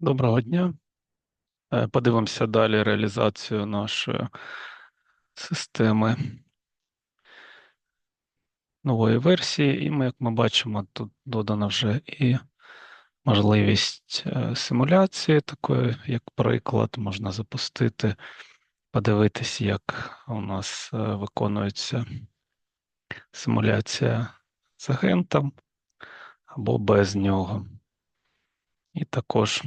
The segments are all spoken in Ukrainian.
Доброго дня. Подивимося далі реалізацію нашої системи нової версії. І як ми бачимо, тут додана вже і можливість симуляції, такої, як приклад, можна запустити, подивитись, як у нас виконується симуляція з агентом або без нього. І також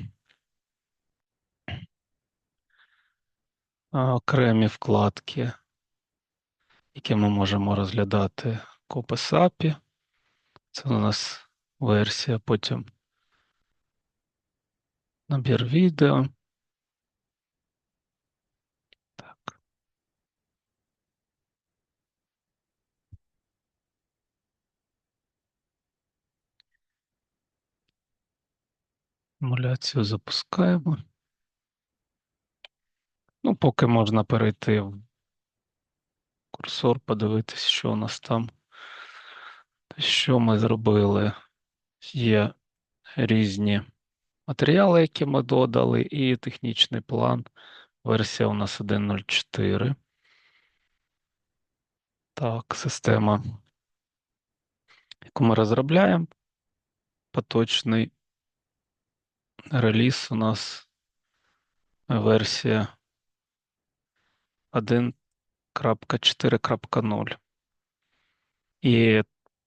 окремі вкладки, які ми можемо розглядати Copes API. Це у нас версія, потім набір відео. Так, емуляцію запускаємо. Ну, поки можна перейти в курсор, подивитись, що у нас там. Що ми зробили? Є різні матеріали, які ми додали, і технічний план. Версія у нас 1.04. Так, система, яку ми розробляємо. Поточний реліз у нас версія 1.4.0. І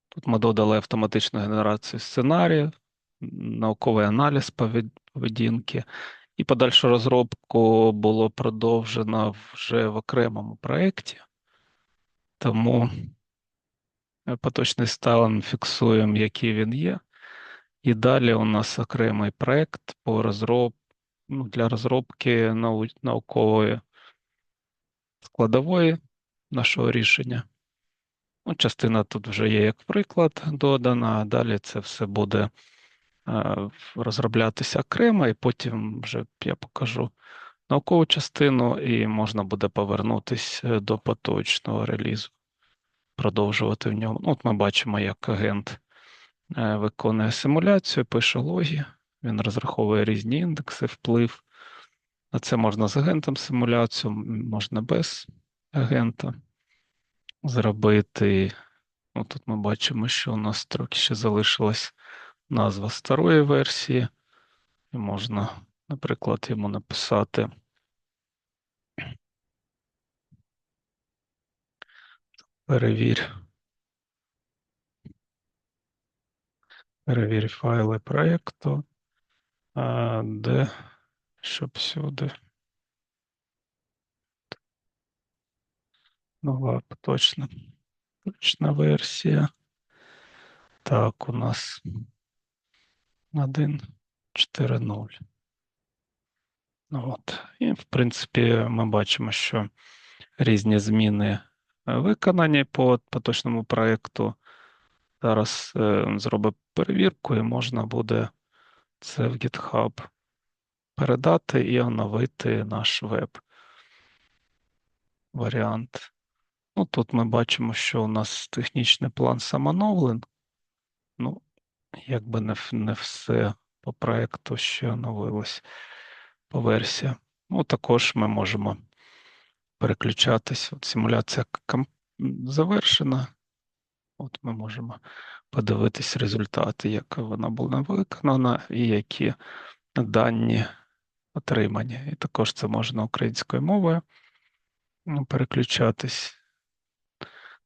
тут ми додали автоматичну генерацію сценарію, науковий аналіз поведінки, і подальшу розробку було продовжено вже в окремому проєкті. Тому поточний стан фіксуємо, який він є. І далі у нас окремий проєкт для розробки наукової складової нашого рішення. Ну, частина тут вже є як приклад додана, а далі це все буде розроблятися окремо, і потім вже я покажу наукову частину, і можна буде повернутися до поточного релізу, продовжувати в ньому. Ну, от ми бачимо, як агент виконує симуляцію, пише логи, він розраховує різні індекси, вплив. На це можна з агентом симуляцію, можна без агента зробити. Ну, тут ми бачимо, що у нас трохи ще залишилась назва старої версії, і можна, наприклад, йому написати перевір файли проєкту, де, щоб всюди нова точна версія. Так, у нас 1.4.0. Ну, от. І, в принципі, ми бачимо, що різні зміни виконані по поточному проєкту. Зараз зробимо перевірку і можна буде це в GitHub передати і оновити наш веб-варіант. Ну, тут ми бачимо, що у нас технічний план самоновлен. Ну, якби не все по проєкту ще оновилось по версіям. Ну, також ми можемо переключатись. От симуляція завершена. От ми можемо подивитись результати, як вона була виконана і які дані отримані. І також це можна українською мовою переключатись.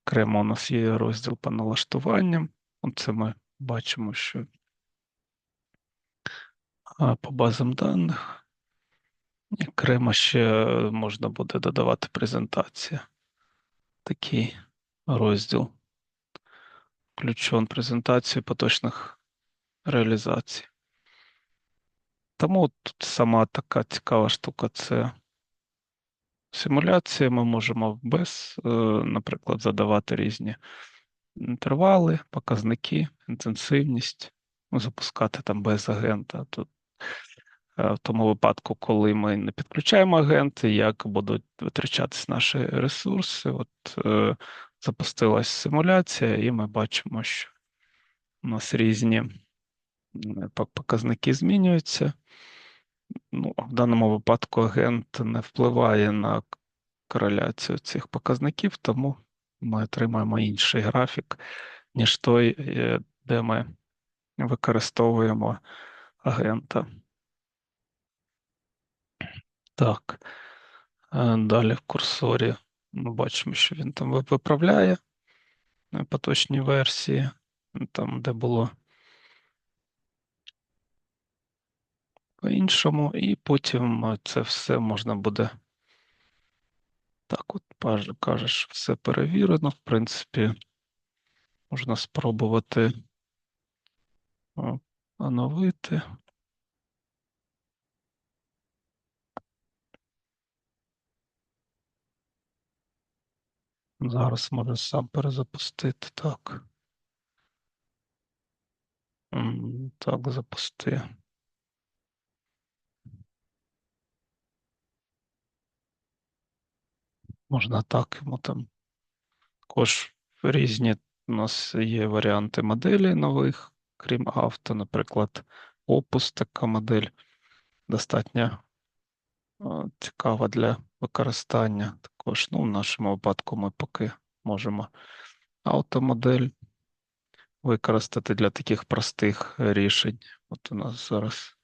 Окремо у нас є розділ по налаштуванням. Оце ми бачимо, що по базам даних. І окремо ще можна буде додавати презентація. Такий розділ. Включен презентацію поточних реалізацій. Тому тут сама така цікава штука це симуляція. Ми можемо наприклад, задавати різні інтервали, показники, інтенсивність, запускати там без агента. Тут в тому випадку, коли ми не підключаємо агенти, як будуть витрачатись наші ресурси. От запустилась симуляція, і ми бачимо, що у нас різні показники змінюються. Ну, в даному випадку агент не впливає на кореляцію цих показників, тому ми отримаємо інший графік, ніж той, де ми використовуємо агента. Так, далі в курсорі ми бачимо, що він там виправляє поточні версії, там, де було по-іншому, і потім це все можна буде так, от кажеш, все перевірено. В принципі, можна спробувати оновити. Зараз можу сам перезапустити. Так. Так, запусти. Можна так йому там. Також різні у нас є варіанти моделі нових, крім авто, наприклад, Opus, така модель достатньо цікава для використання. Також, ну, в нашому випадку ми поки можемо автомодель використати для таких простих рішень. От у нас зараз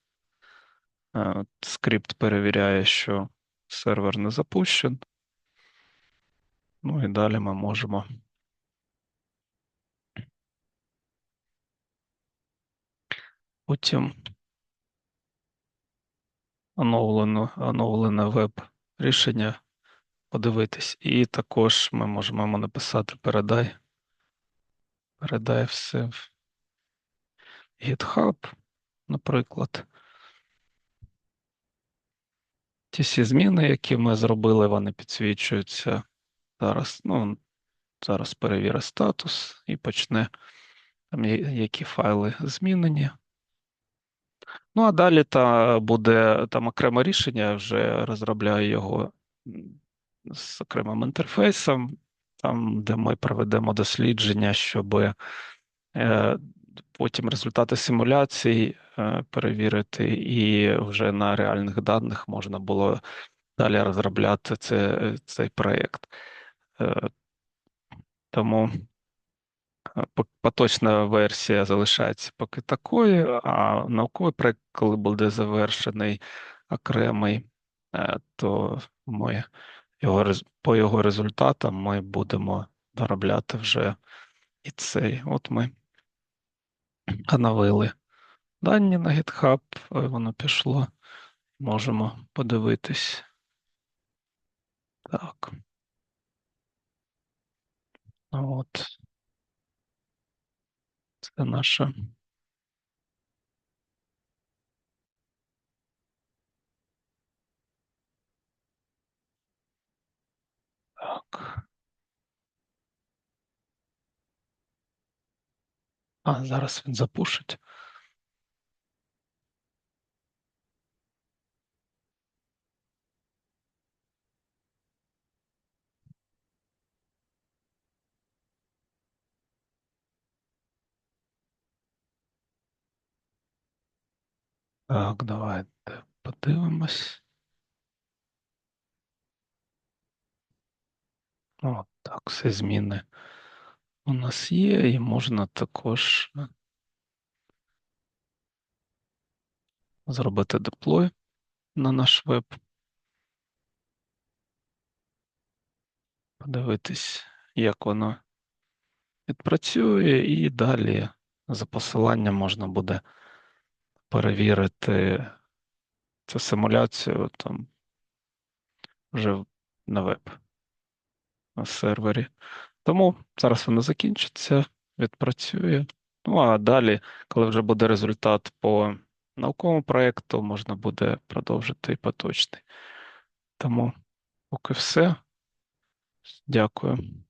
скрипт перевіряє, що сервер не запущен. Ну і далі ми можемо потім оновлене веб-рішення подивитись. І також ми можемо йому написати передай все в GitHub, наприклад. Ті всі зміни, які ми зробили, вони підсвічуються зараз. Ну, зараз перевірить статус і почне там, які файли змінені. Ну, а далі буде там окреме рішення, я вже розробляю його з окремим інтерфейсом, там, де ми проведемо дослідження, щоб потім результати симуляцій перевірити, і вже на реальних даних можна було далі розробляти цей проєкт. Е, Тому поточна версія залишається поки такою, а науковий проєкт, коли буде завершений окремий, то ми по його результатам ми будемо доробляти вже і цей. От ми оновили дані на GitHub, воно пішло. Можемо подивитись. Так. От. Це наша. Так. Зараз він запушить. Так, давайте подивимось. От так, всі зміни у нас є, і можна також зробити деплой на наш веб, подивитись, як воно відпрацює, і далі за посиланням можна буде перевірити цю симуляцію там вже на веб, на сервері. Тому зараз воно закінчиться, відпрацює. Ну а далі, коли вже буде результат по науковому проєкту, можна буде продовжити і поточний. Тому поки все. Дякую.